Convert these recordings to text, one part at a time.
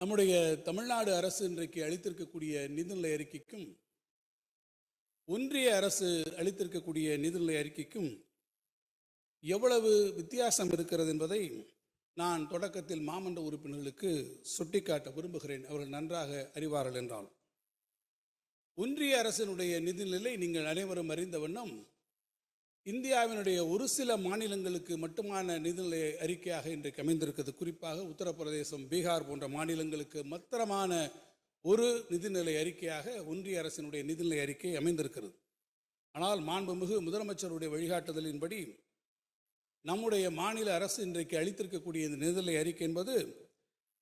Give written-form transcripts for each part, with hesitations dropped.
நம்முடைய தமிழ்நாடு அரசு இன்றைக்கு அளித்திருக்கக்கூடிய நிதிநிலை அறிக்கைக்கும் ஒன்றிய அரசு அளித்திருக்கக்கூடிய நிதிநிலை அறிக்கைக்கும் எவ்வளவு வித்தியாசம் இருக்கிறது என்பதை நான் தொடக்கத்தில் மாமன்ற உறுப்பினர்களுக்கு சுட்டிக்காட்ட விரும்புகிறேன். அவர்கள் நன்றாக அறிவார்கள் என்றாலும் ஒன்றிய அரசினுடைய நிதிநிலை நீங்கள் அனைவரும் அறிந்த வண்ணம் இந்தியாவினுடைய ஒரு சில மாநிலங்களுக்கு மட்டுமான நிதிநிலை அறிக்கையாக இன்றைக்கு அமைந்திருக்கிறது. குறிப்பாக உத்தரப்பிரதேசம், பீகார் போன்ற மாநிலங்களுக்கு மாத்திரமான ஒரு நிதிநிலை அறிக்கையாக ஒன்றிய அரசினுடைய நிதிநிலை அறிக்கை அமைந்திருக்கிறது. ஆனால் மாண்புமிகு முதலமைச்சருடைய வழிகாட்டுதலின்படி நம்முடைய மாநில அரசு இன்றைக்கு அளித்திருக்கக்கூடிய இந்த நிதிநிலை அறிக்கை என்பது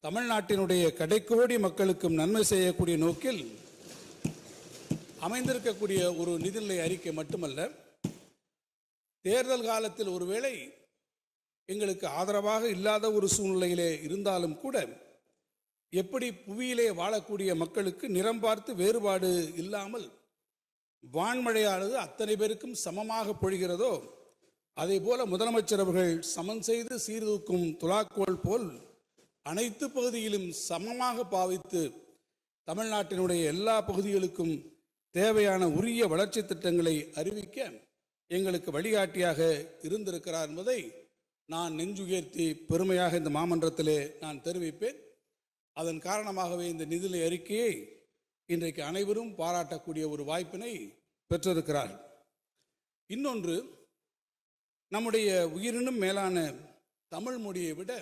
தமிழ்நாட்டினுடைய கடைக்கோடி மக்களுக்கும் நன்மை செய்யக்கூடிய நோக்கில் அமைந்திருக்கக்கூடிய ஒரு நிதிநிலை அறிக்கை மட்டுமல்ல, தேர்தல் காலத்தில் ஒருவேளை எங்களுக்கு ஆதரவாக இல்லாத ஒரு சூழ்நிலையிலே இருந்தாலும் கூட எப்படி புவியிலே வாழக்கூடிய மக்களுக்கு நிறம் பார்த்து வேறுபாடு இல்லாமல் வான்மழையானது அத்தனை பேருக்கும் சமமாக பொழிகிறதோ அதே போல முதலமைச்சர் அவர்கள் சமன் செய்து சீர்தூக்கும் துலாக்கோல் போல் அனைத்து பகுதியிலும் சமமாக பாவித்து தமிழ்நாட்டினுடைய எல்லா பகுதிகளுக்கும் தேவையான உரிய வளர்ச்சி திட்டங்களை அறிவிக்க எங்களுக்கு வழிகாட்டியாக இருந்திருக்கிறார் என்பதை நான் நெஞ்சுயர்த்தி பெருமையாக இந்த மாமன்றத்திலே நான் தெரிவிப்பேன். அதன் காரணமாகவே இந்த நிதிநிலை அறிக்கையை இன்றைக்கு அனைவரும் பாராட்டக்கூடிய ஒரு வாய்ப்பினை பெற்றிருக்கிறார்கள். இன்னொன்று, நம்முடைய உயிரினும் மேலான தமிழ் மொழியை விட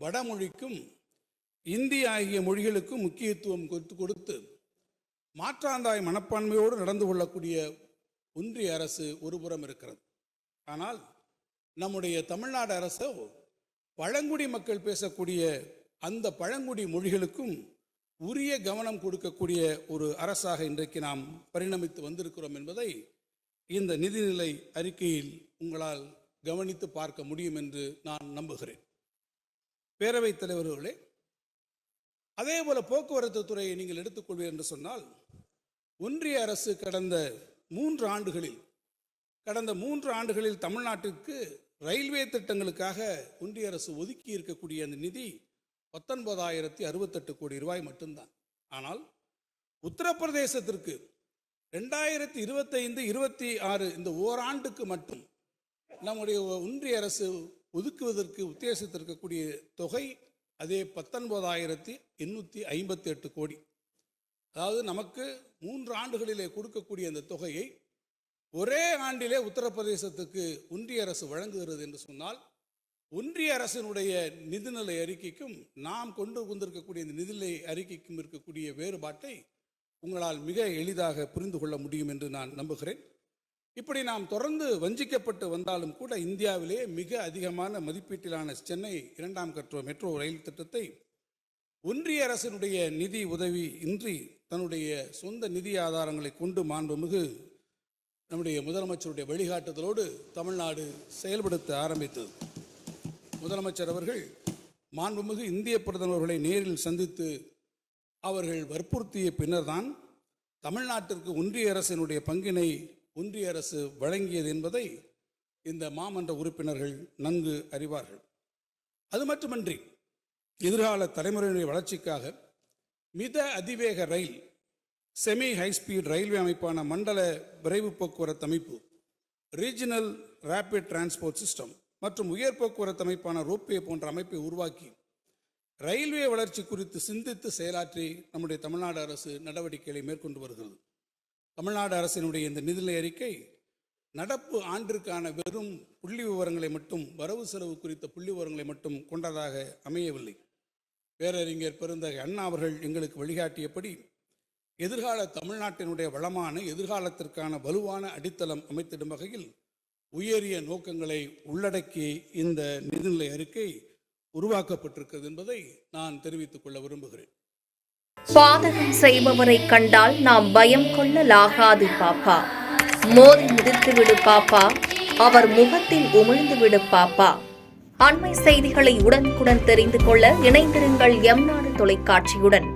வடமொழிக்கும் இந்தி ஆகிய மொழிகளுக்கும் முக்கியத்துவம் கொடுத்து மாற்றாந்தாய் மனப்பான்மையோடு நடந்து கொள்ளக்கூடிய ஒன்றிய அரசு ஒருபுறம் இருக்கிறது. ஆனால் நம்முடைய தமிழ்நாடு அரசோ பழங்குடி மக்கள் பேசக்கூடிய அந்த பழங்குடி மொழிகளுக்கும் உரிய கவனம் கொடுக்கக்கூடிய ஒரு அரசாக இன்றைக்கு நாம் பரிணமித்து வந்திருக்கிறோம் என்பதை இந்த நிதிநிலை அறிக்கையில் உங்களால் கவனித்து பார்க்க முடியும் என்று நான் நம்புகிறேன். பேரவைத் தலைவர்களே, அதே போல போக்குவரத்து துறையை நீங்கள் எடுத்துக்கொள்வீர்கள் என்று சொன்னால் ஒன்றிய அரசு கடந்த 3 ஆண்டுகளில் தமிழ்நாட்டிற்கு ரயில்வே திட்டங்களுக்காக ஒன்றிய அரசு ஒதுக்கி இருக்கக்கூடிய அந்த நிதி 19,068 கோடி ரூபாய் மட்டும்தான். ஆனால் உத்தரப்பிரதேசத்திற்கு 2025-26 இந்த ஓராண்டுக்கு மட்டும் நம்முடைய ஒன்றிய அரசு ஒதுக்குவதற்கு உத்தேசித்திருக்கக்கூடிய தொகை அதே 19,858 கோடி. அதாவது நமக்கு 3 ஆண்டுகளிலே கொடுக்கக்கூடிய அந்த தொகையை ஒரே ஆண்டிலே உத்தரப்பிரதேசத்துக்கு ஒன்றிய அரசு வழங்குகிறது என்று சொன்னால் ஒன்றிய அரசினுடைய நிதிநிலை அறிக்கைக்கும் நாம் கொண்டு வந்திருக்கக்கூடிய இந்த நிதிநிலை அறிக்கைக்கும் இருக்கக்கூடிய வேறுபாட்டை உங்களால் மிக எளிதாக புரிந்து கொள்ள முடியும் என்று நான் நம்புகிறேன். இப்படி நாம் தொடர்ந்து வஞ்சிக்கப்பட்டு வந்தாலும் கூட இந்தியாவிலே மிக அதிகமான மதிப்பீட்டிலான சென்னை 2ஆம் கட்ட மெட்ரோ ரயில் திட்டத்தை ஒன்றிய அரசினுடைய நிதி உதவி இன்றி தன்னுடைய சொந்த நிதி ஆதாரங்களை கொண்டு மாண்புமிகு நம்முடைய முதலமைச்சருடைய வழிகாட்டுதலோடு தமிழ்நாடு செயல்படுத்த ஆரம்பித்தது. முதலமைச்சர் அவர்கள் மாண்புமிகு இந்திய பிரதமர்களை நேரில் சந்தித்து அவர்கள் வற்புறுத்திய பின்னர்தான் தமிழ்நாட்டிற்கு ஒன்றிய அரசினுடைய பங்கினை ஒன்றிய அரசு வழங்கியது என்பதை இந்த மாமன்ற உறுப்பினர்கள் நன்கு அறிவார்கள். அது மட்டுமன்றி எதிர்கால தலைமுறையினுடைய வளர்ச்சிக்காக மித அதிவேக ரயில், செமி ஹைஸ்பீட் ரயில்வே அமைப்பான மண்டல விரைவு போக்குவரத்து அமைப்பு, ரீஜனல் ரேபிட் டிரான்ஸ்போர்ட் சிஸ்டம் மற்றும் உயர் போக்குவரத்து அமைப்பான ரோப்வே போன்ற அமைப்பை உருவாக்கி ரயில்வே வளர்ச்சி குறித்து சிந்தித்து செயலாற்றி நம்முடைய தமிழ்நாடு அரசு நடவடிக்கைகளை மேற்கொண்டு வருகிறது. தமிழ்நாடு அரசினுடைய இந்த நிதிநிலை அறிக்கை நடப்பு ஆண்டிற்கான வெறும் புள்ளி விவரங்களை மட்டும், வரவு செலவு குறித்த புள்ளி விவரங்களை மட்டும் கொண்டதாக அமையவில்லை. பேரறிஞர் பெருந்தகை அண்ணா அவர்கள் எங்களுக்கு வழிகாட்டியபடி எதிர்கால தமிழ்நாட்டினுடைய வளமான எதிர்காலத்திற்கான வலுவான அடித்தளம் அமைத்திடும் வகையில் உயரிய நோக்கங்களை உள்ளடக்கி இந்த நிதிநிலை அறிக்கை உருவாக்கப்பட்டிருக்கிறது என்பதை நான் தெரிவித்துக் கொள்ள விரும்புகிறேன். பாதகம் செய்பவரை கண்டால் நாம் பயம் கொள்ளலாகாது பாப்பா. மோதி மிதித்து விடு பாப்பா, அவர் முகத்தில் உமிழ்ந்து விடு பாப்பா. அண்மை செய்திகளை உடனுக்குடன் தெரிந்து கொள்ள இணைந்திருங்கள் எம் நாடு தொலைக்காட்சியுடன்.